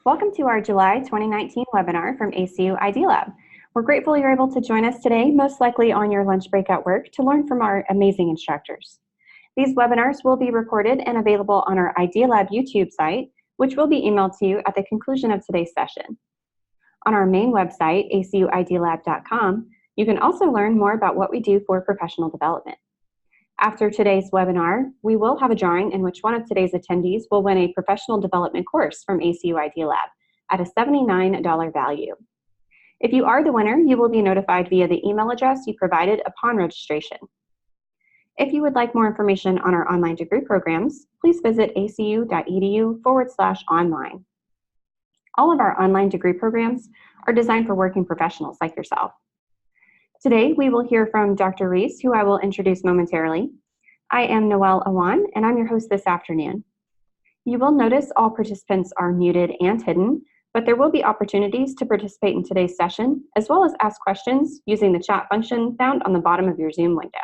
Welcome to our July 2019 webinar from ACU ID Lab. We're grateful you're able to join us today, most likely on your lunch break at work, to learn from our amazing instructors. These webinars will be recorded and available on our ID Lab YouTube site, which will be emailed to you at the conclusion of today's session. On our main website, acuidlab.com, you can also learn more about what we do for professional development. After today's webinar, we will have a drawing in which one of today's attendees will win a professional development course from ACU ID Lab at a $79 value. If you are the winner, you will be notified via the email address you provided upon registration. If you would like more information on our online degree programs, please visit acu.edu/online. All of our online degree programs are designed for working professionals like yourself. Today, we will hear from Dr. Ries, who I will introduce momentarily. I am Noelle Awan, and I'm your host this afternoon. You will notice all participants are muted and hidden, but there will be opportunities to participate in today's session, as well as ask questions using the chat function found on the bottom of your Zoom window.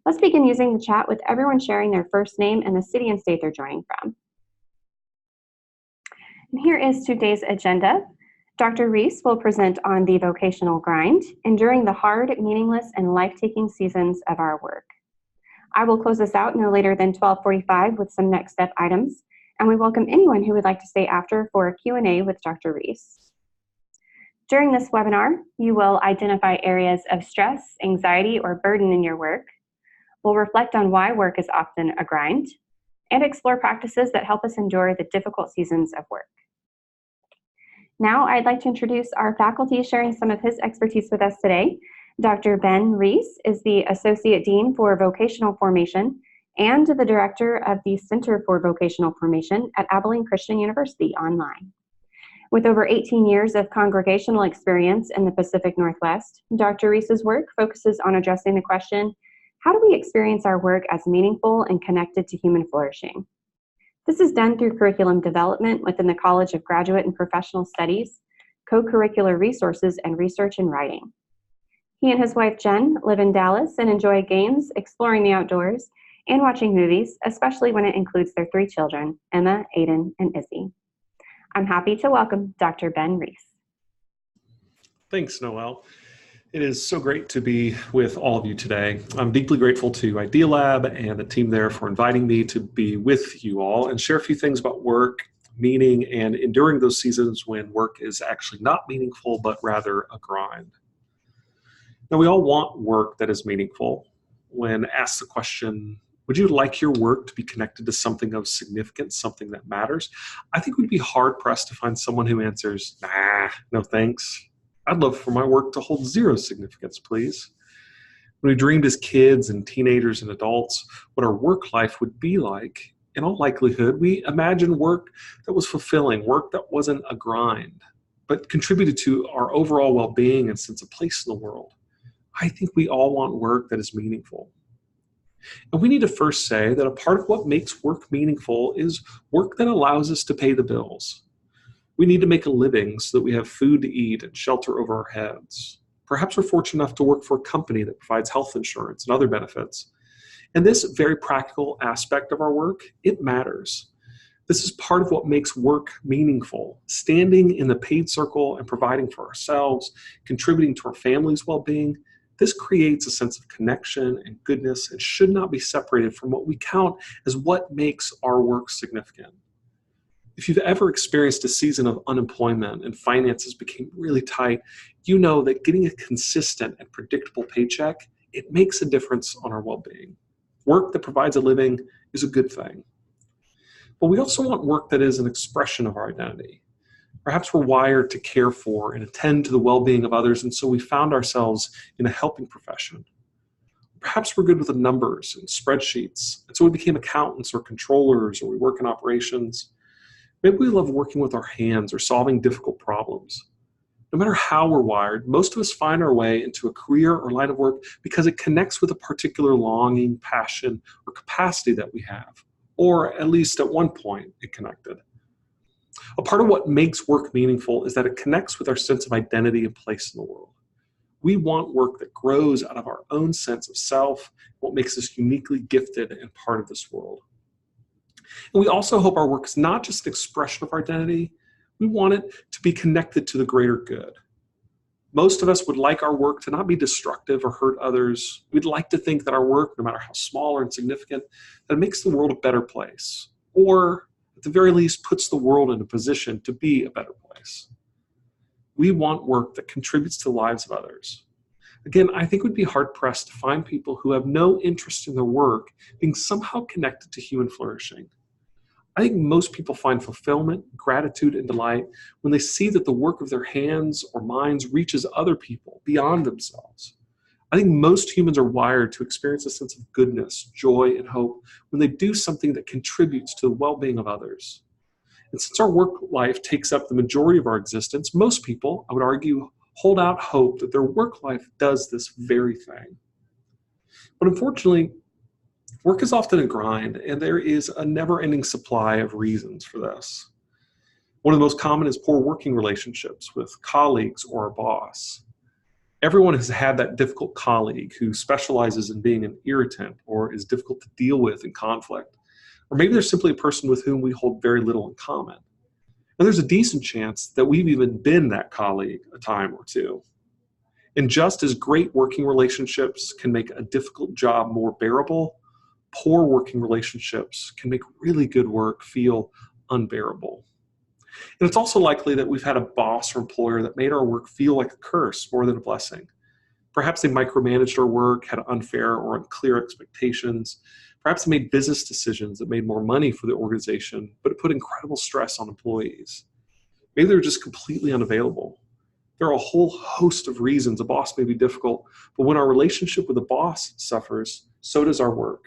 Let's begin using the chat with everyone sharing their first name and the city and state they're joining from. And here is today's agenda. Dr. Reece will present on the vocational grind, enduring the hard, meaningless, and life-taking seasons of our work. I will close this out no later than 12:45 with some next step items, and we welcome anyone who would like to stay after for a Q&A with Dr. Reece. During this webinar, you will identify areas of stress, anxiety, or burden in your work. We'll reflect on why work is often a grind, and explore practices that help us endure the difficult seasons of work. Now, I'd like to introduce our faculty sharing some of his expertise with us today. Dr. Ben Reece is the Associate Dean for Vocational Formation and the Director of the Center for Vocational Formation at Abilene Christian University Online. With over 18 years of congregational experience in the Pacific Northwest, Dr. Reece's work focuses on addressing the question, how do we experience our work as meaningful and connected to human flourishing? This is done through curriculum development within the College of Graduate and Professional Studies, co-curricular resources, and research and writing. He and his wife Jen live in Dallas and enjoy games, exploring the outdoors, and watching movies, especially when it includes their 3 children, Emma, Aiden, and Izzy. I'm happy to welcome Dr. Ben Reece. Thanks, Noelle. It is so great to be with all of you today. I'm deeply grateful to Idea Lab and the team there for inviting me to be with you all and share a few things about work, meaning, and enduring those seasons when work is actually not meaningful, but rather a grind. Now, we all want work that is meaningful. When asked the question, would you like your work to be connected to something of significance, something that matters? I think we'd be hard-pressed to find someone who answers, nah, no thanks. I'd love for my work to hold 0 significance, please. When we dreamed as kids and teenagers and adults what our work life would be like, in all likelihood, we imagined work that was fulfilling, work that wasn't a grind, but contributed to our overall well-being and sense of place in the world. I think we all want work that is meaningful. And we need to first say that a part of what makes work meaningful is work that allows us to pay the bills. We need to make a living so that we have food to eat and shelter over our heads. Perhaps we're fortunate enough to work for a company that provides health insurance and other benefits. And this very practical aspect of our work, it matters. This is part of what makes work meaningful. Standing in the paid circle and providing for ourselves, contributing to our family's well-being, this creates a sense of connection and goodness and should not be separated from what we count as what makes our work significant. If you've ever experienced a season of unemployment and finances became really tight, you know that getting a consistent and predictable paycheck, it makes a difference on our well-being. Work that provides a living is a good thing. But we also want work that is an expression of our identity. Perhaps we're wired to care for and attend to the well-being of others, and so we found ourselves in a helping profession. Perhaps we're good with the numbers and spreadsheets, and so we became accountants or controllers, or we work in operations. Maybe we love working with our hands or solving difficult problems. No matter how we're wired, most of us find our way into a career or line of work because it connects with a particular longing, passion, or capacity that we have, or at least at one point it connected. A part of what makes work meaningful is that it connects with our sense of identity and place in the world. We want work that grows out of our own sense of self, what makes us uniquely gifted and part of this world. And we also hope our work is not just an expression of our identity, We want it to be connected to the greater good. Most of us would like our work to not be destructive or hurt others. We'd like to think that our work, no matter how small or insignificant, that it makes the world a better place, or at the very least puts the world in a position to be a better place. We want work that contributes to the lives of others. Again, I think we'd be hard-pressed to find people who have no interest in their work being somehow connected to human flourishing. I think most people find fulfillment, gratitude, and delight when they see that the work of their hands or minds reaches other people beyond themselves. I think most humans are wired to experience a sense of goodness, joy, and hope when they do something that contributes to the well-being of others. And since our work life takes up the majority of our existence, most people, I would argue, hold out hope that their work life does this very thing. But unfortunately, work is often a grind, and there is a never-ending supply of reasons for this. One of the most common is poor working relationships with colleagues or a boss. Everyone has had that difficult colleague who specializes in being an irritant or is difficult to deal with in conflict. Or maybe there's simply a person with whom we hold very little in common. And there's a decent chance that we've even been that colleague a time or two. And just as great working relationships can make a difficult job more bearable, poor working relationships can make really good work feel unbearable. And it's also likely that we've had a boss or employer that made our work feel like a curse more than a blessing. Perhaps they micromanaged our work, had unfair or unclear expectations. Perhaps they made business decisions that made more money for the organization, but it put incredible stress on employees. Maybe they're just completely unavailable. There are a whole host of reasons a boss may be difficult, but when our relationship with a boss suffers, so does our work.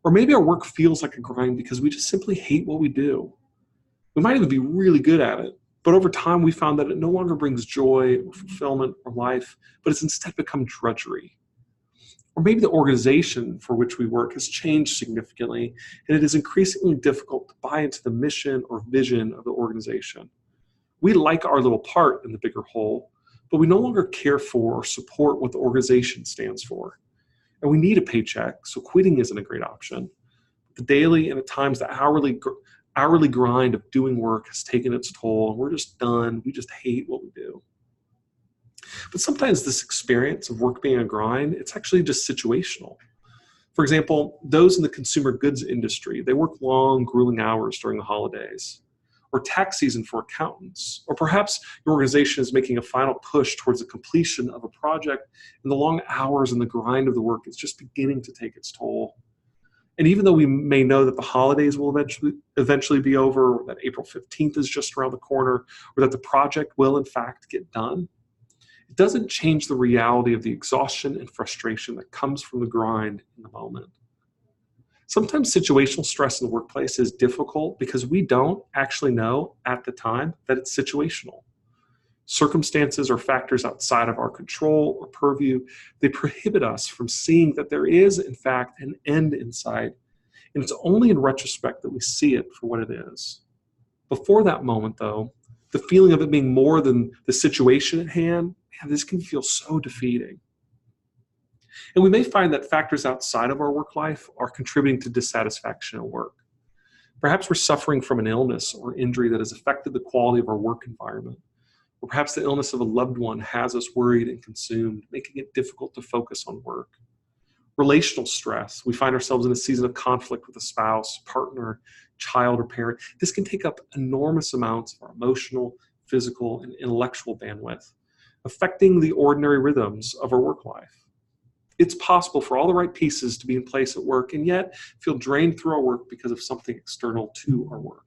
Or maybe our work feels like a grind because we just simply hate what we do. We might even be really good at it, but over time we found that it no longer brings joy or fulfillment or life, but it's instead become drudgery. Or maybe the organization for which we work has changed significantly, and it is increasingly difficult to buy into the mission or vision of the organization. We like our little part in the bigger whole, but we no longer care for or support what the organization stands for. And we need a paycheck, so quitting isn't a great option. The daily and at times the hourly grind of doing work has taken its toll, and we're just done. We just hate what we do. But sometimes this experience of work being a grind, it's actually just situational. For example, those in the consumer goods industry, they work long, grueling hours during the holidays, or tax season for accountants, or perhaps your organization is making a final push towards the completion of a project, and the long hours and the grind of the work is just beginning to take its toll. And even though we may know that the holidays will eventually be over, or that April 15th is just around the corner, or that the project will in fact get done, it doesn't change the reality of the exhaustion and frustration that comes from the grind in the moment. Sometimes situational stress in the workplace is difficult because we don't actually know at the time that it's situational. Circumstances or factors outside of our control or purview, they prohibit us from seeing that there is, in fact, an end in sight. And it's only in retrospect that we see it for what it is. Before that moment, though, the feeling of it being more than the situation at hand, man, this can feel so defeating. And we may find that factors outside of our work life are contributing to dissatisfaction at work. Perhaps we're suffering from an illness or injury that has affected the quality of our work environment. Or perhaps the illness of a loved one has us worried and consumed, making it difficult to focus on work. Relational stress, we find ourselves in a season of conflict with a spouse, partner, child, or parent. This can take up enormous amounts of our emotional, physical, and intellectual bandwidth, affecting the ordinary rhythms of our work life. It's possible for all the right pieces to be in place at work and yet feel drained through our work because of something external to our work.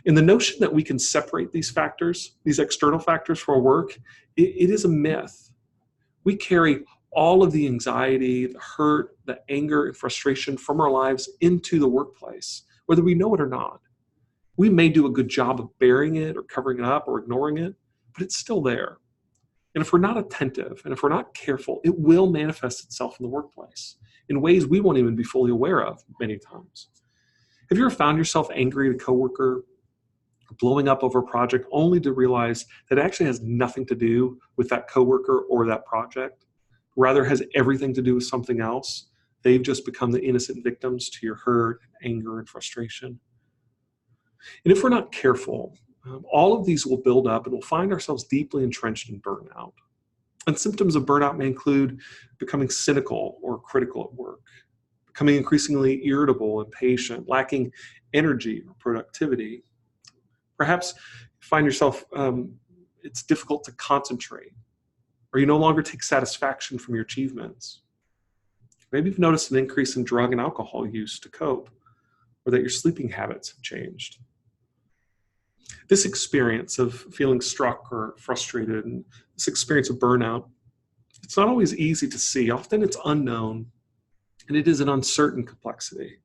And the notion that we can separate these factors, these external factors for our work, it is a myth. We carry all of the anxiety, the hurt, the anger, and frustration from our lives into the workplace, whether we know it or not. We may do a good job of bearing it or covering it up or ignoring it, but it's still there. And if we're not attentive and if we're not careful, it will manifest itself in the workplace in ways we won't even be fully aware of many times. Have you ever found yourself angry at a coworker, blowing up over a project only to realize that it actually has nothing to do with that coworker or that project? Rather, has everything to do with something else? They've just become the innocent victims to your hurt, anger, and frustration. And if we're not careful, all of these will build up and we'll find ourselves deeply entrenched in burnout. And symptoms of burnout may include becoming cynical or critical at work, becoming increasingly irritable, impatient, lacking energy or productivity. Perhaps you find yourself, it's difficult to concentrate, or you no longer take satisfaction from your achievements. Maybe you've noticed an increase in drug and alcohol use to cope, or that your sleeping habits have changed. This experience of feeling struck or frustrated, and this experience of burnout, it's not always easy to see. Often it's unknown, and it is an uncertain complexity.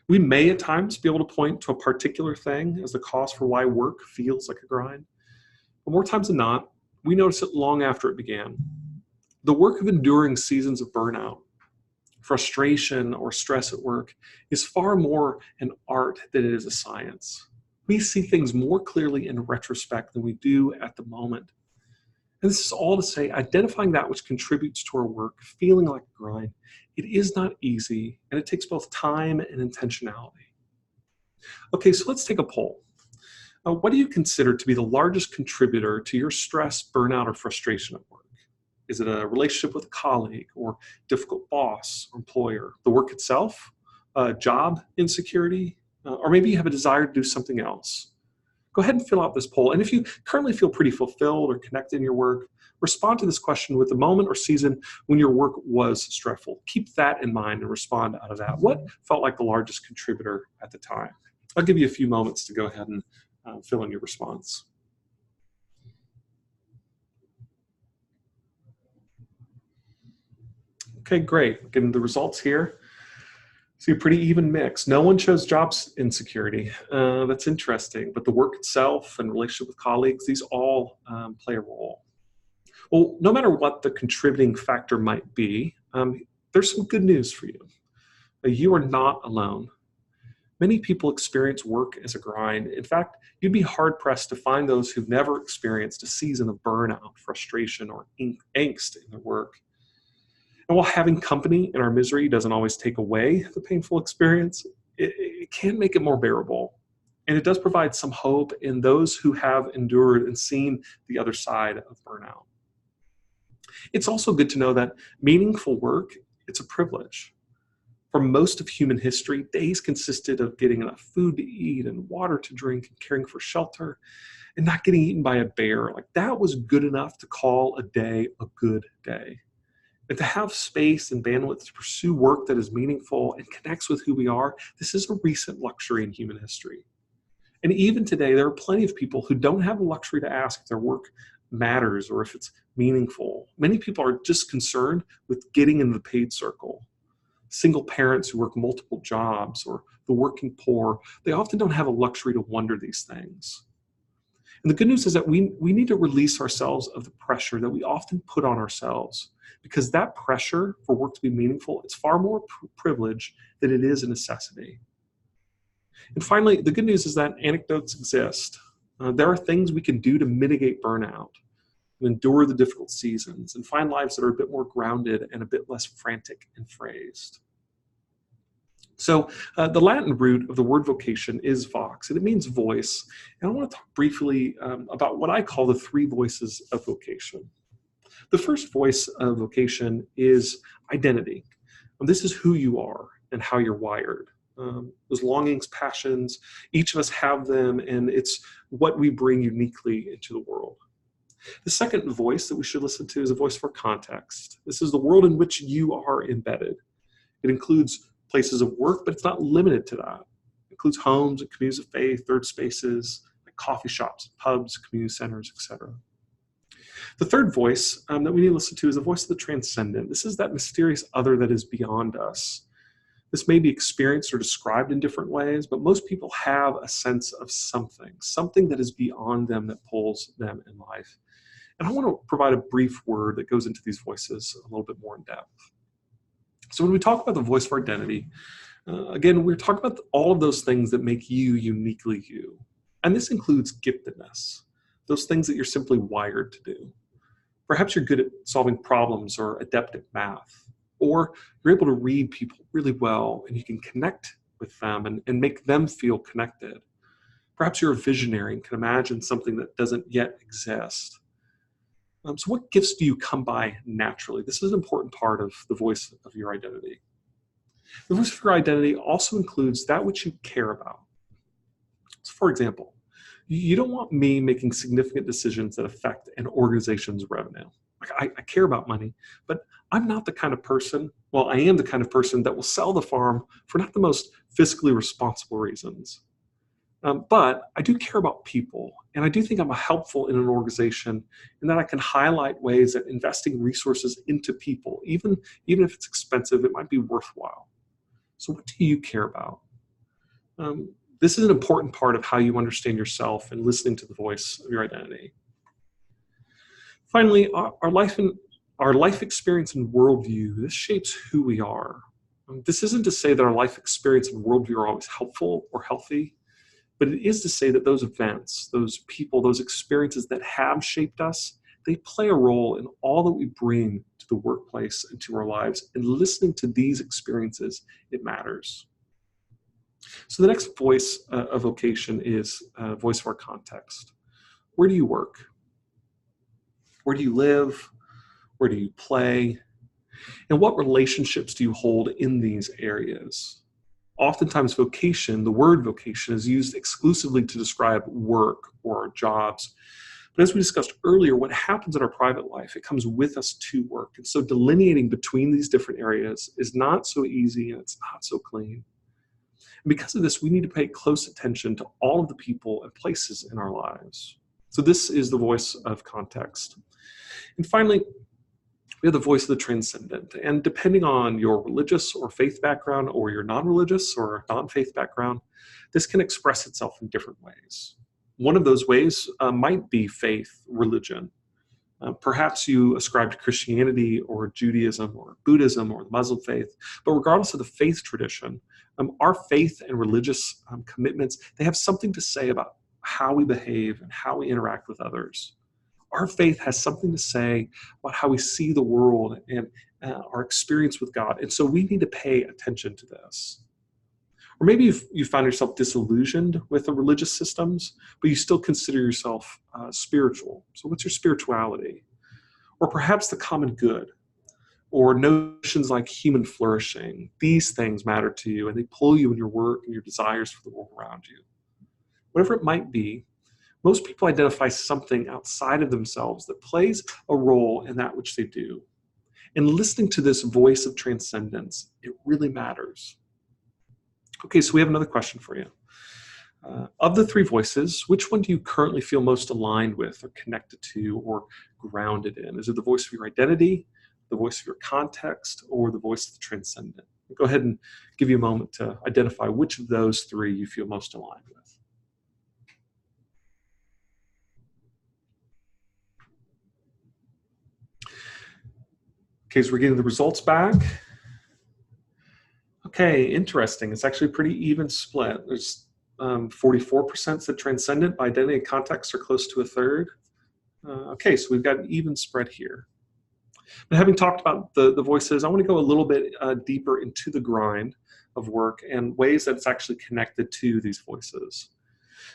We may at times be able to point to a particular thing as the cause for why work feels like a grind, but more times than not, we notice it long after it began. The work of enduring seasons of burnout, frustration, or stress at work is far more an art than it is a science. We see things more clearly in retrospect than we do at the moment. And this is all to say, identifying that which contributes to our work, feeling like a grind, it is not easy, and it takes both time and intentionality. Okay, so let's take a poll. What do you consider to be the largest contributor to your stress, burnout, or frustration at work? Is it a relationship with a colleague or difficult boss or employer? The work itself? Job insecurity? Or maybe you have a desire to do something else. Go ahead and fill out this poll. And if you currently feel pretty fulfilled or connected in your work, respond to this question with the moment or season when your work was stressful. Keep that in mind and respond out of that. What felt like the largest contributor at the time? I'll give you a few moments to go ahead and fill in your response. Okay, great. Getting the results here. See a pretty even mix. No one chose job insecurity. That's interesting. But the work itself and relationship with colleagues, these all play a role. Well, no matter what the contributing factor might be, there's some good news for you. You are not alone. Many people experience work as a grind. In fact, you'd be hard-pressed to find those who've never experienced a season of burnout, frustration, or angst in their work. And while having company in our misery doesn't always take away the painful experience, it can make it more bearable. And it does provide some hope in those who have endured and seen the other side of burnout. It's also good to know that meaningful work, it's a privilege. For most of human history, days consisted of getting enough food to eat and water to drink and caring for shelter and not getting eaten by a bear. Like that was good enough to call a day a good day. And to have space and bandwidth to pursue work that is meaningful and connects with who we are, this is a recent luxury in human history. And even today, there are plenty of people who don't have the luxury to ask if their work matters or if it's meaningful. Many people are just concerned with getting in the paid circle. Single parents who work multiple jobs or the working poor, they often don't have a luxury to wonder these things. And the good news is that we need to release ourselves of the pressure that we often put on ourselves, because that pressure for work to be meaningful, it's far more privilege than it is a necessity. And finally, the good news is that anecdotes exist. There are things we can do to mitigate burnout, and endure the difficult seasons, and find lives that are a bit more grounded and a bit less frantic and phrased. So the Latin root of the word vocation is vox, and it means voice. And I want to talk briefly about what I call the three voices of vocation. The first voice of vocation is identity. This is who you are and how you're wired. Those longings, passions, each of us have them, and it's what we bring uniquely into the world. The second voice that we should listen to is a voice for context. This is the world in which you are embedded. It includes places of work, but it's not limited to that. It includes homes and communities of faith, third spaces, like coffee shops, pubs, community centers, etc. The third voice that we need to listen to is the voice of the transcendent. This is that mysterious other that is beyond us. This may be experienced or described in different ways, but most people have a sense of something that is beyond them that pulls them in life. And I want to provide a brief word that goes into these voices a little bit more in depth. So when we talk about the voice of our identity, again, we're talking about all of those things that make you uniquely you. And this includes giftedness, those things that you're simply wired to do. Perhaps you're good at solving problems or adept at math, or you're able to read people really well and you can connect with them and make them feel connected. Perhaps you're a visionary and can imagine something that doesn't yet exist. So what gifts do you come by naturally? This is an important part of the voice of your identity. The voice of your identity also includes that which you care about. So for example, you don't want me making significant decisions that affect an organization's revenue. Like I care about money, but I'm not the kind of person, well, I am the kind of person that will sell the farm for not the most fiscally responsible reasons. But I do care about people, and I do think I'm helpful in an organization in that I can highlight ways that investing resources into people, even if it's expensive, it might be worthwhile. So what do you care about? This is an important part of how you understand yourself and listening to the voice of your identity. Finally, our life experience and worldview, this shapes who we are. This isn't to say that our life experience and worldview are always helpful or healthy, but it is to say that those events, those people, those experiences that have shaped us, they play a role in all that we bring to the workplace and to our lives. And listening to these experiences, it matters. So the next voice of vocation is voice of our context. Where do you work? Where do you live? Where do you play? And what relationships do you hold in these areas? Oftentimes vocation, the word vocation, is used exclusively to describe work or our jobs. But as we discussed earlier, what happens in our private life, it comes with us to work. And so delineating between these different areas is not so easy and it's not so clean. And because of this, we need to pay close attention to all of the people and places in our lives. So this is the voice of context. And finally, we have the voice of the transcendent. And depending on your religious or faith background, or your non-religious or non-faith background, this can express itself in different ways. One of those ways might be faith, religion. Perhaps you ascribe to Christianity or Judaism or Buddhism or the Muslim faith, but regardless of the faith tradition, our faith and religious commitments, they have something to say about how we behave and how we interact with others. Our faith has something to say about how we see the world and our experience with God. And so we need to pay attention to this. Or maybe you found yourself disillusioned with the religious systems, but you still consider yourself spiritual. So what's your spirituality? Or perhaps the common good, or notions like human flourishing. These things matter to you, and they pull you in your work and your desires for the world around you. Whatever it might be, most people identify something outside of themselves that plays a role in that which they do. And listening to this voice of transcendence, it really matters. Okay, so we have another question for you. Of the three voices, which one do you currently feel most aligned with or connected to or grounded in? Is it the voice of your identity, the voice of your context, or the voice of the transcendent? Go ahead and give you a moment to identify which of those three you feel most aligned with. Okay, so we're getting the results back. Okay, interesting. It's actually a pretty even split. There's 44% said transcendent by identity and context are close to a third. Okay, so we've got an even spread here. But having talked about the voices, I want to go a little bit deeper into the grind of work and ways that it's actually connected to these voices.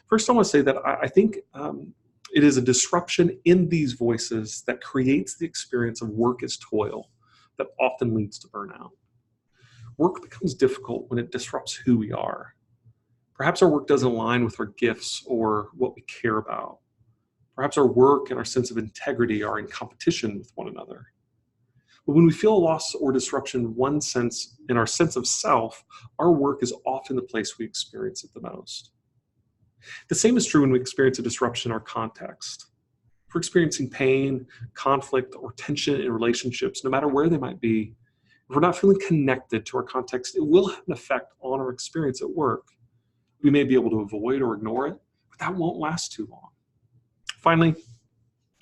First, I want to say that I think it is a disruption in these voices that creates the experience of work as toil that often leads to burnout. Work becomes difficult when it disrupts who we are. Perhaps our work doesn't align with our gifts or what we care about. Perhaps our work and our sense of integrity are in competition with one another. But when we feel a loss or disruption in our sense of self, our work is often the place we experience it the most. The same is true when we experience a disruption in our context. If we're experiencing pain, conflict, or tension in relationships, no matter where they might be, if we're not feeling connected to our context, it will have an effect on our experience at work. We may be able to avoid or ignore it, but that won't last too long. Finally,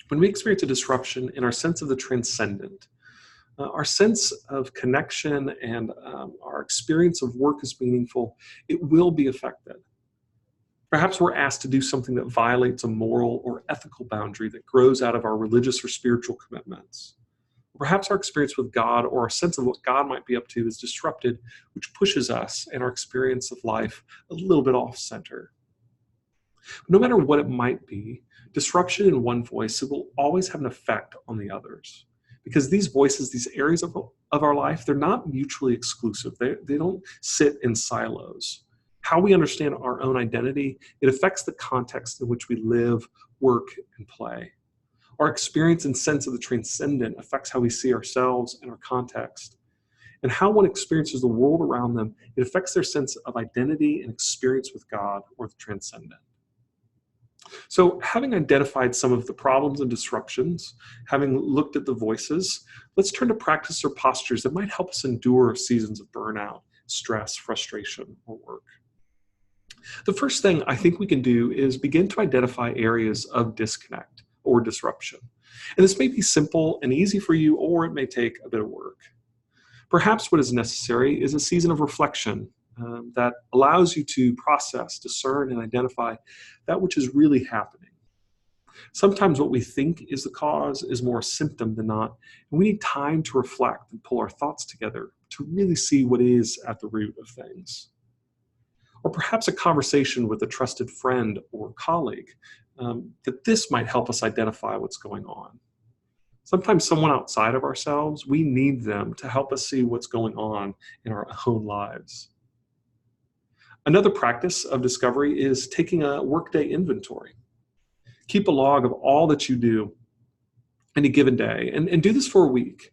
when we experience a disruption in our sense of the transcendent, our sense of connection and our experience of work as meaningful, it will be affected. Perhaps we're asked to do something that violates a moral or ethical boundary that grows out of our religious or spiritual commitments. Perhaps our experience with God or our sense of what God might be up to is disrupted, which pushes us and our experience of life a little bit off center. No matter what it might be, disruption in one voice, it will always have an effect on the others. Because these voices, these areas of our life, they're not mutually exclusive. They don't sit in silos. How we understand our own identity, it affects the context in which we live, work, and play. Our experience and sense of the transcendent affects how we see ourselves and our context. And how one experiences the world around them, it affects their sense of identity and experience with God or the transcendent. So having identified some of the problems and disruptions, having looked at the voices, let's turn to practice or postures that might help us endure seasons of burnout, stress, frustration, or work. The first thing I think we can do is begin to identify areas of disconnect or disruption. And this may be simple and easy for you, or it may take a bit of work. Perhaps what is necessary is a season of reflection that allows you to process, discern, and identify that which is really happening. Sometimes what we think is the cause is more a symptom than not, and we need time to reflect and pull our thoughts together to really see what is at the root of things. Or perhaps a conversation with a trusted friend or colleague, that this might help us identify what's going on. Sometimes someone outside of ourselves, we need them to help us see what's going on in our own lives. Another practice of discovery is taking a workday inventory. Keep a log of all that you do in a given day, and do this for a week.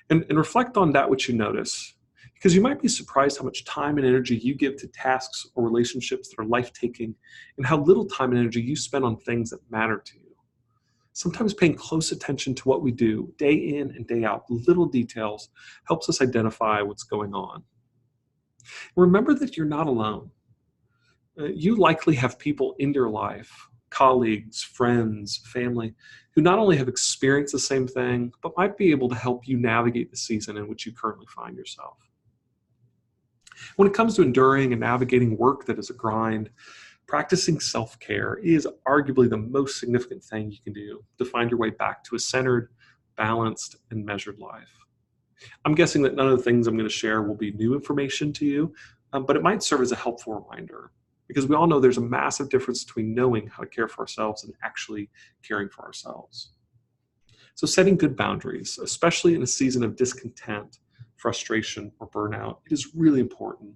And reflect on that which you notice, because you might be surprised how much time and energy you give to tasks or relationships that are life-taking, and how little time and energy you spend on things that matter to you. Sometimes paying close attention to what we do, day in and day out, little details, helps us identify what's going on. Remember that you're not alone. You likely have people in your life, colleagues, friends, family, who not only have experienced the same thing, but might be able to help you navigate the season in which you currently find yourself. When it comes to enduring and navigating work that is a grind, practicing self-care is arguably the most significant thing you can do to find your way back to a centered, balanced, and measured life. I'm guessing that none of the things I'm going to share will be new information to you, but it might serve as a helpful reminder, because we all know there's a massive difference between knowing how to care for ourselves and actually caring for ourselves. So setting good boundaries, especially in a season of discontent, frustration, or burnout, it is really important.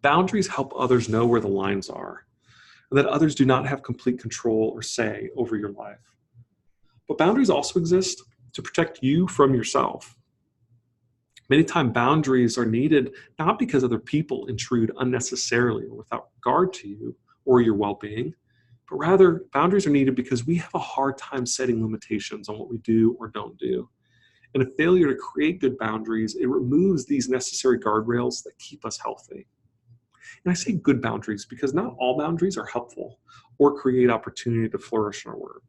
Boundaries help others know where the lines are, and that others do not have complete control or say over your life. But boundaries also exist to protect you from yourself. Many times boundaries are needed not because other people intrude unnecessarily or without regard to you or your well-being, but rather boundaries are needed because we have a hard time setting limitations on what we do or don't do. And a failure to create good boundaries, it removes these necessary guardrails that keep us healthy. And I say good boundaries because not all boundaries are helpful or create opportunity to flourish in our work.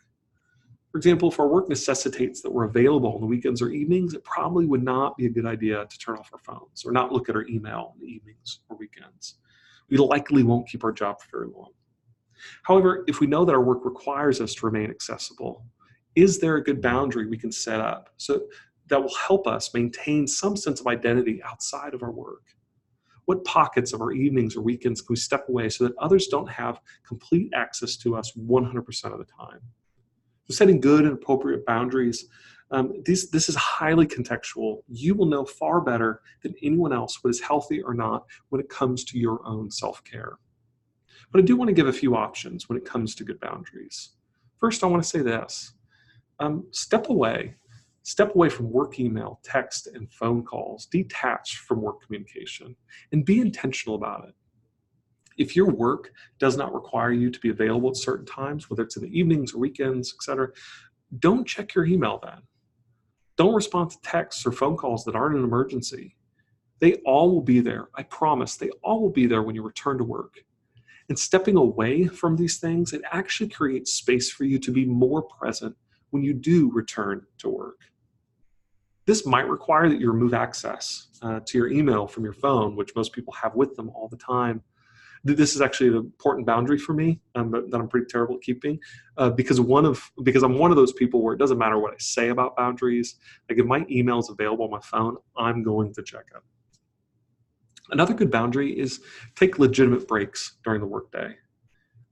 For example, if our work necessitates that we're available on the weekends or evenings, it probably would not be a good idea to turn off our phones or not look at our email in the evenings or weekends. We likely won't keep our job for very long. However, if we know that our work requires us to remain accessible, is there a good boundary we can set up so that will help us maintain some sense of identity outside of our work? What pockets of our evenings or weekends can we step away so that others don't have complete access to us 100% of the time? So setting good and appropriate boundaries, this is highly contextual. You will know far better than anyone else what is healthy or not when it comes to your own self-care. But I do want to give a few options when it comes to good boundaries. First, I want to say this. Step away. Step away from work email, text, and phone calls. Detach from work communication and be intentional about it. If your work does not require you to be available at certain times, whether it's in the evenings or weekends, etc., don't check your email then. Don't respond to texts or phone calls that aren't an emergency. They all will be there. I promise they all will be there when you return to work. And stepping away from these things, it actually creates space for you to be more present when you do return to work. This might require that you remove access to your email from your phone, which most people have with them all the time. This is actually an important boundary for me that I'm pretty terrible at keeping because I'm one of those people where it doesn't matter what I say about boundaries. Like if my email is available on my phone, I'm going to check it. Another good boundary is take legitimate breaks during the workday.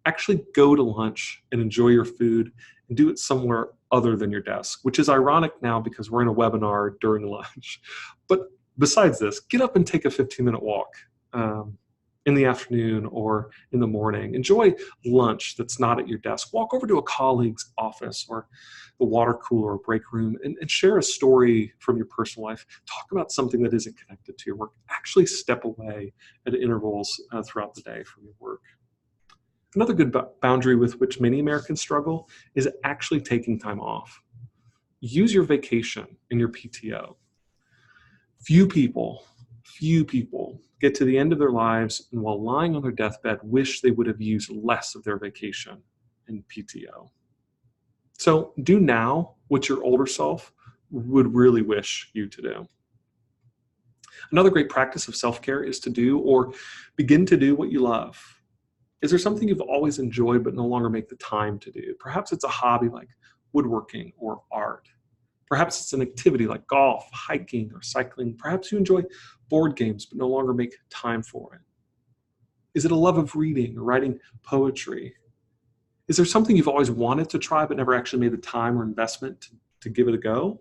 Actually go to lunch and enjoy your food and do it somewhere other than your desk, which is ironic now because we're in a webinar during lunch. But besides this, get up and take a 15-minute walk in the afternoon or in the morning. Enjoy lunch that's not at your desk. Walk over to a colleague's office or the water cooler or break room and share a story from your personal life. Talk about something that isn't connected to your work. Actually step away at intervals throughout the day from your work. Another good boundary with which many Americans struggle is actually taking time off. Use your vacation and your PTO. Few people get to the end of their lives and while lying on their deathbed wish they would have used less of their vacation and PTO. So do now what your older self would really wish you to do. Another great practice of self-care is to do or begin to do what you love. Is there something you've always enjoyed but no longer make the time to do? Perhaps it's a hobby like woodworking or art. Perhaps it's an activity like golf, hiking, or cycling. Perhaps you enjoy board games but no longer make time for it. Is it a love of reading or writing poetry? Is there something you've always wanted to try but never actually made the time or investment to give it a go?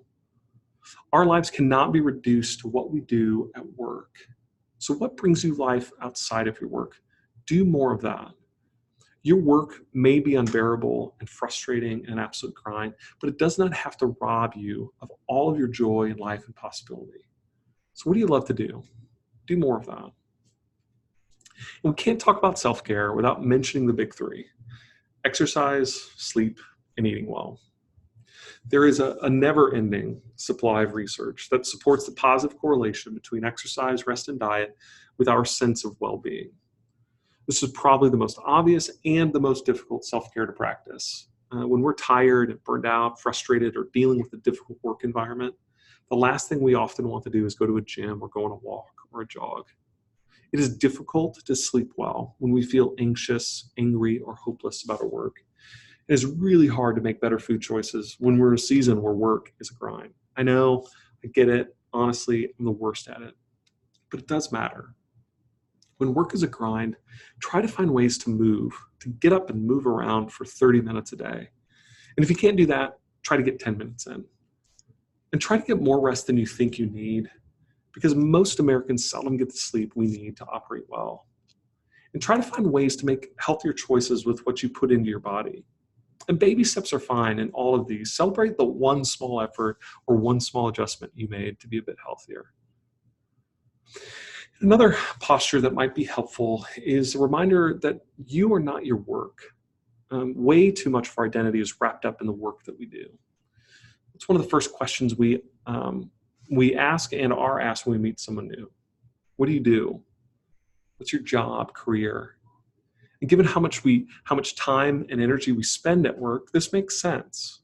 Our lives cannot be reduced to what we do at work. So what brings you life outside of your work? Do more of that. Your work may be unbearable and frustrating and an absolute grind, but it does not have to rob you of all of your joy in life and possibility. So what do you love to do? Do more of that. And we can't talk about self-care without mentioning the big three: exercise, sleep, and eating well. There is a never-ending supply of research that supports the positive correlation between exercise, rest, and diet with our sense of well-being. This is probably the most obvious and the most difficult self-care to practice. When we're tired and burned out, frustrated, or dealing with a difficult work environment, the last thing we often want to do is go to a gym or go on a walk or a jog. It is difficult to sleep well when we feel anxious, angry, or hopeless about our work. It is really hard to make better food choices when we're in a season where work is a grind. I know, I get it. Honestly, I'm the worst at it. But it does matter. When work is a grind, try to find ways to get up and move around for 30 minutes a day. And if you can't do that, try to get 10 minutes in. And try to get more rest than you think you need, because most Americans seldom get the sleep we need to operate well. And try to find ways to make healthier choices with what you put into your body. And baby steps are fine in all of these. Celebrate the one small effort or one small adjustment you made to be a bit healthier. Another posture that might be helpful is a reminder that you are not your work. Way too much of our identity is wrapped up in the work that we do. It's one of the first questions we ask and are asked when we meet someone new. What do you do? What's your job, career? And given how much time and energy we spend at work, this makes sense.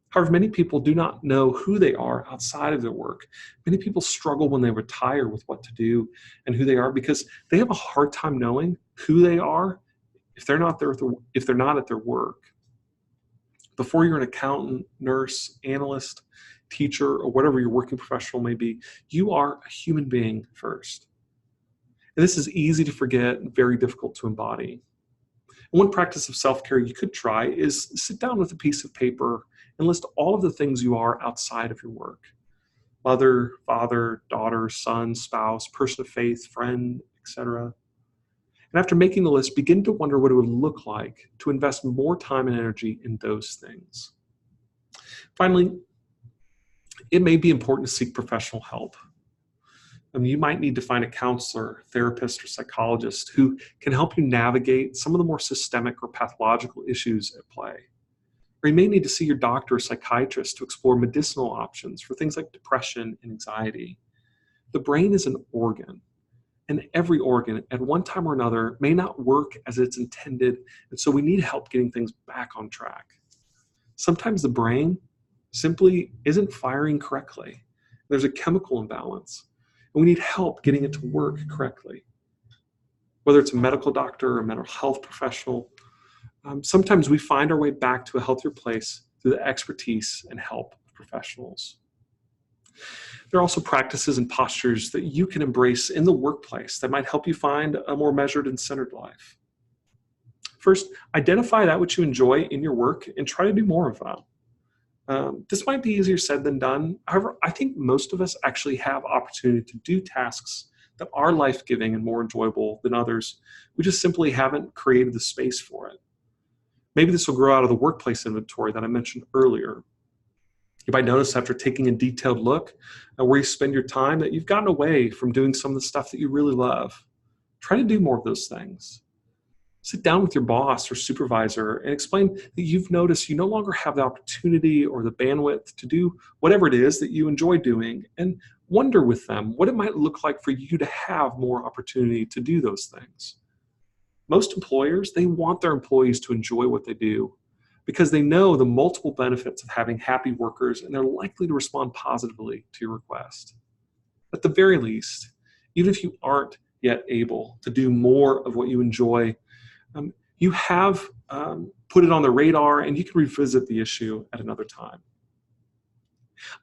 However, many people do not know who they are outside of their work. Many people struggle when they retire with what to do and who they are because they have a hard time knowing who they are if they're not at their work. Before you're an accountant, nurse, analyst, teacher, or whatever your working professional may be, you are a human being first. And this is easy to forget and very difficult to embody. And one practice of self-care you could try is sit down with a piece of paper and list all of the things you are outside of your work. Mother, father, daughter, son, spouse, person of faith, friend, etc. And after making the list, begin to wonder what it would look like to invest more time and energy in those things. Finally, it may be important to seek professional help. You might need to find a counselor, therapist, or psychologist who can help you navigate some of the more systemic or pathological issues at play. Or you may need to see your doctor or psychiatrist to explore medicinal options for things like depression and anxiety. The brain is an organ, and every organ at one time or another may not work as it's intended, and so we need help getting things back on track. Sometimes the brain simply isn't firing correctly. There's a chemical imbalance, and we need help getting it to work correctly. Whether it's a medical doctor or a mental health professional, sometimes we find our way back to a healthier place through the expertise and help of professionals. There are also practices and postures that you can embrace in the workplace that might help you find a more measured and centered life. First, identify that which you enjoy in your work and try to do more of that. This might be easier said than done. However, I think most of us actually have opportunity to do tasks that are life-giving and more enjoyable than others. We just simply haven't created the space for it. Maybe this will grow out of the workplace inventory that I mentioned earlier. You might notice after taking a detailed look at where you spend your time that you've gotten away from doing some of the stuff that you really love. Try to do more of those things. Sit down with your boss or supervisor and explain that you've noticed you no longer have the opportunity or the bandwidth to do whatever it is that you enjoy doing, and wonder with them what it might look like for you to have more opportunity to do those things. Most employers, they want their employees to enjoy what they do because they know the multiple benefits of having happy workers, and they're likely to respond positively to your request. At the very least, even if you aren't yet able to do more of what you enjoy, you have put it on the radar, and you can revisit the issue at another time.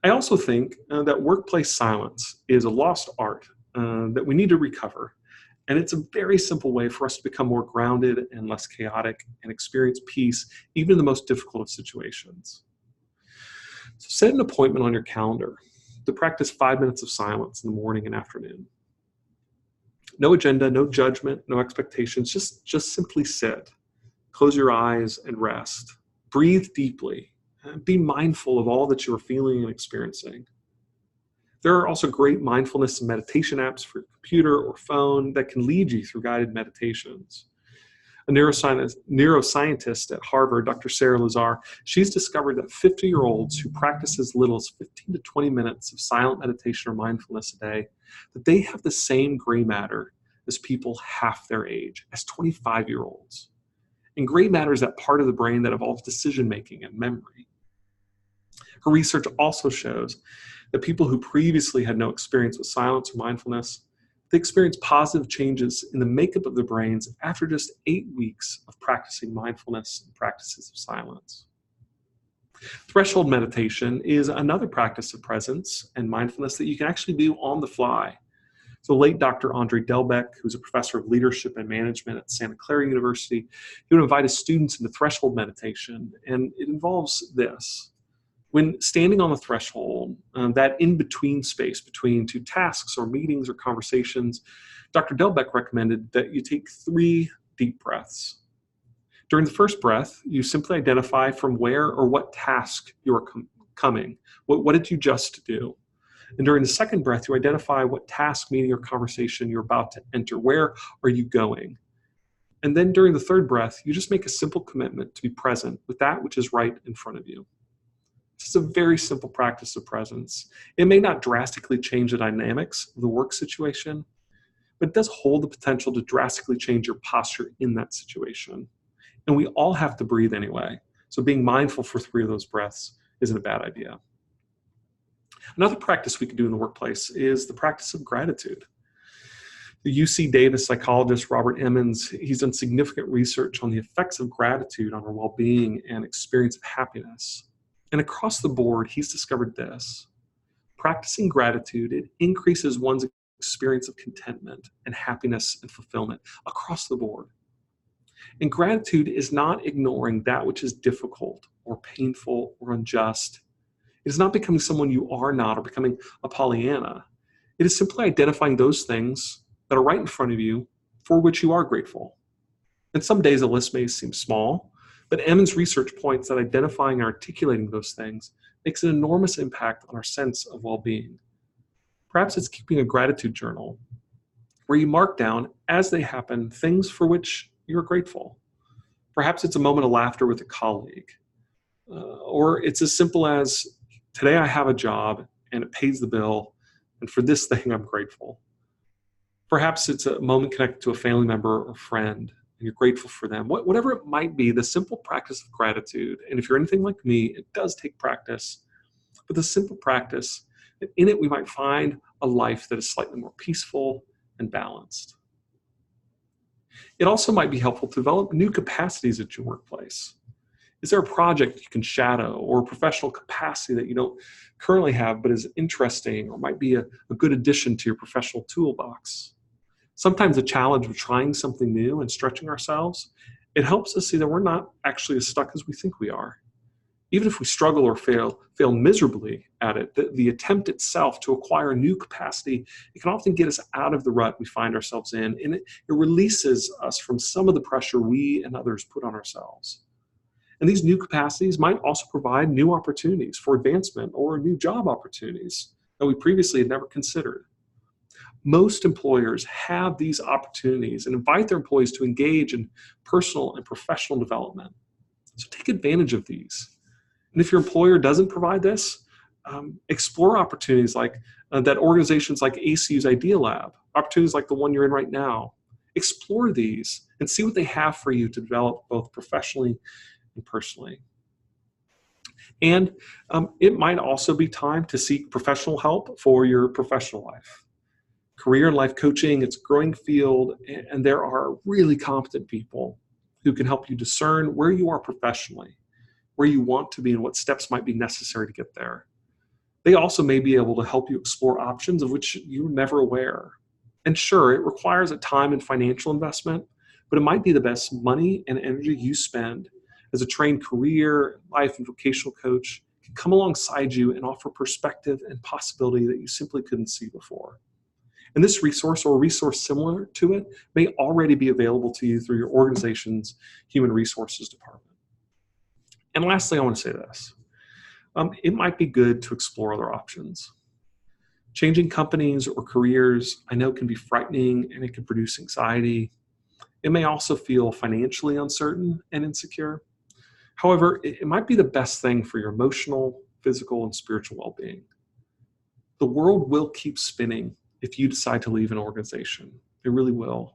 I also think that workplace silence is a lost art that we need to recover. And it's a very simple way for us to become more grounded and less chaotic and experience peace, even in the most difficult of situations. So set an appointment on your calendar to practice 5 minutes of silence in the morning and afternoon. No agenda, no judgment, no expectations, just simply sit. Close your eyes and rest. Breathe deeply. And be mindful of all that you're feeling and experiencing. There are also great mindfulness and meditation apps for your computer or phone that can lead you through guided meditations. A neuroscientist at Harvard, Dr. Sarah Lazar, she's discovered that 50-year-olds who practice as little as 15 to 20 minutes of silent meditation or mindfulness a day, that they have the same gray matter as people half their age, as 25-year-olds. And gray matter is that part of the brain that involves decision-making and memory. Her research also shows that people who previously had no experience with silence or mindfulness, they experience positive changes in the makeup of their brains after just 8 weeks of practicing mindfulness and practices of silence. Threshold meditation is another practice of presence and mindfulness that you can actually do on the fly. So late Dr. Andre Delbecq, who's a professor of leadership and management at Santa Clara University, he would invite his students into threshold meditation, and it involves this. When standing on the threshold, that in-between space between two tasks or meetings or conversations, Dr. Delbecq recommended that you take 3 deep breaths. During the first breath, you simply identify from where or what task you are coming. What did you just do? And during the second breath, you identify what task, meeting, or conversation you're about to enter. Where are you going? And then during the third breath, you just make a simple commitment to be present with that which is right in front of you. It's a very simple practice of presence. It may not drastically change the dynamics of the work situation, but it does hold the potential to drastically change your posture in that situation. And we all have to breathe anyway. So being mindful for 3 of those breaths isn't a bad idea. Another practice we can do in the workplace is the practice of gratitude. The UC Davis psychologist Robert Emmons, he's done significant research on the effects of gratitude on our well-being and experience of happiness. And across the board, he's discovered this. Practicing gratitude, it increases one's experience of contentment and happiness and fulfillment across the board. And gratitude is not ignoring that which is difficult or painful or unjust. It is not becoming someone you are not or becoming a Pollyanna. It is simply identifying those things that are right in front of you for which you are grateful. And some days a list may seem small, but Emmons' research points that identifying and articulating those things makes an enormous impact on our sense of well-being. Perhaps it's keeping a gratitude journal where you mark down, as they happen, things for which you're grateful. Perhaps it's a moment of laughter with a colleague. Or it's as simple as, today I have a job and it pays the bill, and for this thing I'm grateful. Perhaps it's a moment connected to a family member or friend, and you're grateful for them. Whatever it might be, the simple practice of gratitude, and if you're anything like me, it does take practice, but the simple practice, in it we might find a life that is slightly more peaceful and balanced. It also might be helpful to develop new capacities at your workplace. Is there a project you can shadow or a professional capacity that you don't currently have but is interesting or might be a good addition to your professional toolbox? Sometimes the challenge of trying something new and stretching ourselves It helps us see that we're not actually as stuck as we think we are. Even if we struggle or fail miserably at it, the attempt itself to acquire a new capacity, it can often get us out of the rut we find ourselves in, and it releases us from some of the pressure we and others put on ourselves. And these new capacities might also provide new opportunities for advancement or new job opportunities that we previously had never considered. Most employers have these opportunities and invite their employees to engage in personal and professional development. So take advantage of these. And if your employer doesn't provide this, explore opportunities like that organizations like ACU's Idea Lab, opportunities like the one you're in right now. Explore these and see what they have for you to develop both professionally and personally. And it might also be time to seek professional help for your professional life. Career and life coaching, it's a growing field, and there are really competent people who can help you discern where you are professionally, where you want to be, and what steps might be necessary to get there. They also may be able to help you explore options of which you were never aware. And sure, it requires a time and financial investment, but it might be the best money and energy you spend as a trained career, life, and vocational coach can come alongside you and offer perspective and possibility that you simply couldn't see before. And this resource or a resource similar to it may already be available to you through your organization's human resources department. And lastly, I want to say this. It might be good to explore other options. Changing companies or careers, I know, can be frightening and it can produce anxiety. It may also feel financially uncertain and insecure. However, it might be the best thing for your emotional, physical, and spiritual well-being. The world will keep spinning if you decide to leave an organization. It really will.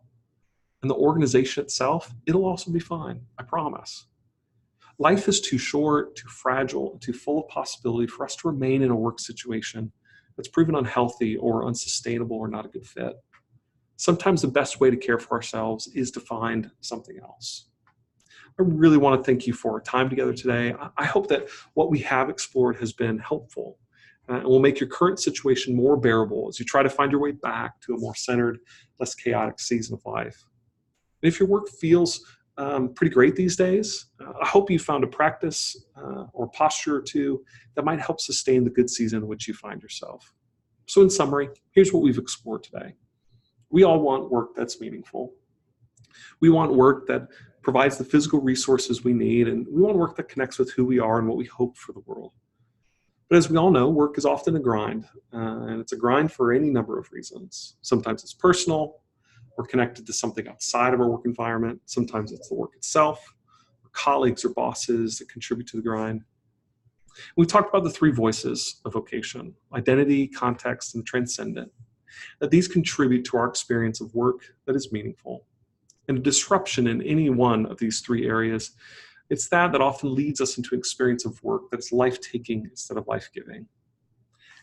And the organization itself, it'll also be fine, I promise. Life is too short, too fragile, and too full of possibility for us to remain in a work situation that's proven unhealthy or unsustainable or not a good fit. Sometimes the best way to care for ourselves is to find something else. I really want to thank you for our time together today. I hope that what we have explored has been helpful and will make your current situation more bearable as you try to find your way back to a more centered, less chaotic season of life. And if your work feels pretty great these days, I hope you found a practice or posture or two that might help sustain the good season in which you find yourself. So in summary, here's what we've explored today. We all want work that's meaningful. We want work that provides the physical resources we need, and we want work that connects with who we are and what we hope for the world. But as we all know, work is often a grind, and it's a grind for any number of reasons. Sometimes it's personal, we're connected to something outside of our work environment. Sometimes it's the work itself, or colleagues or bosses that contribute to the grind. We talked about the three voices of vocation: identity, context, and transcendent. That these contribute to our experience of work that is meaningful. And a disruption in any one of these three areas, it's that often leads us into an experience of work that's life-taking instead of life-giving.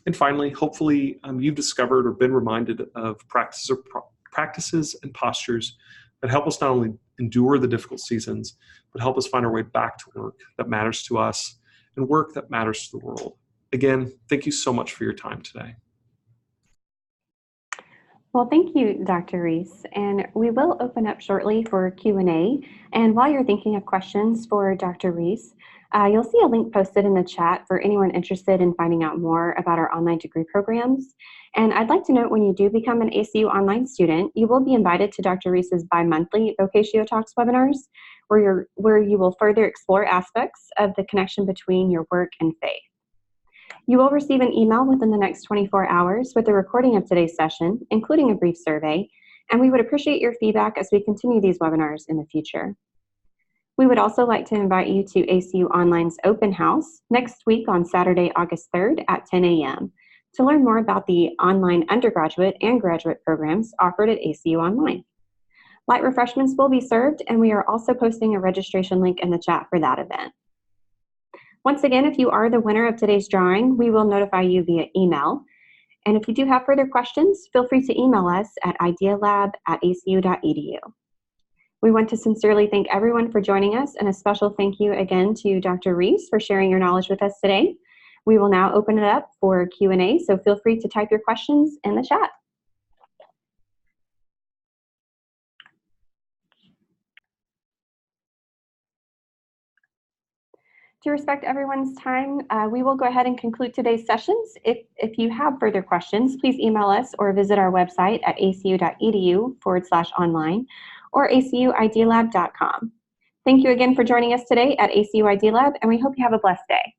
And finally, hopefully you've discovered or been reminded of practices and postures that help us not only endure the difficult seasons, but help us find our way back to work that matters to us and work that matters to the world. Again, thank you so much for your time today. Well, thank you, Dr. Reece. And we will open up shortly for Q&A. And while you're thinking of questions for Dr. Reece, you'll see a link posted in the chat for anyone interested in finding out more about our online degree programs. And I'd like to note, when you do become an ACU online student, you will be invited to Dr. Reece's bi-monthly Vocatio Talks webinars, where you will further explore aspects of the connection between your work and faith. You will receive an email within the next 24 hours with a recording of today's session, including a brief survey, and we would appreciate your feedback as we continue these webinars in the future. We would also like to invite you to ACU Online's open house next week on Saturday, August 3rd at 10 a.m. to learn more about the online undergraduate and graduate programs offered at ACU Online. Light refreshments will be served, and we are also posting a registration link in the chat for that event. Once again, if you are the winner of today's drawing, we will notify you via email. And if you do have further questions, feel free to email us at idealab@acu.edu. We want to sincerely thank everyone for joining us, and a special thank you again to Dr. Reece for sharing your knowledge with us today. We will now open it up for Q&A, so feel free to type your questions in the chat. To respect everyone's time, we will go ahead and conclude today's sessions. If you have further questions, please email us or visit our website at acu.edu/online or acuidealab.com. Thank you again for joining us today at ACU ID Lab, and we hope you have a blessed day.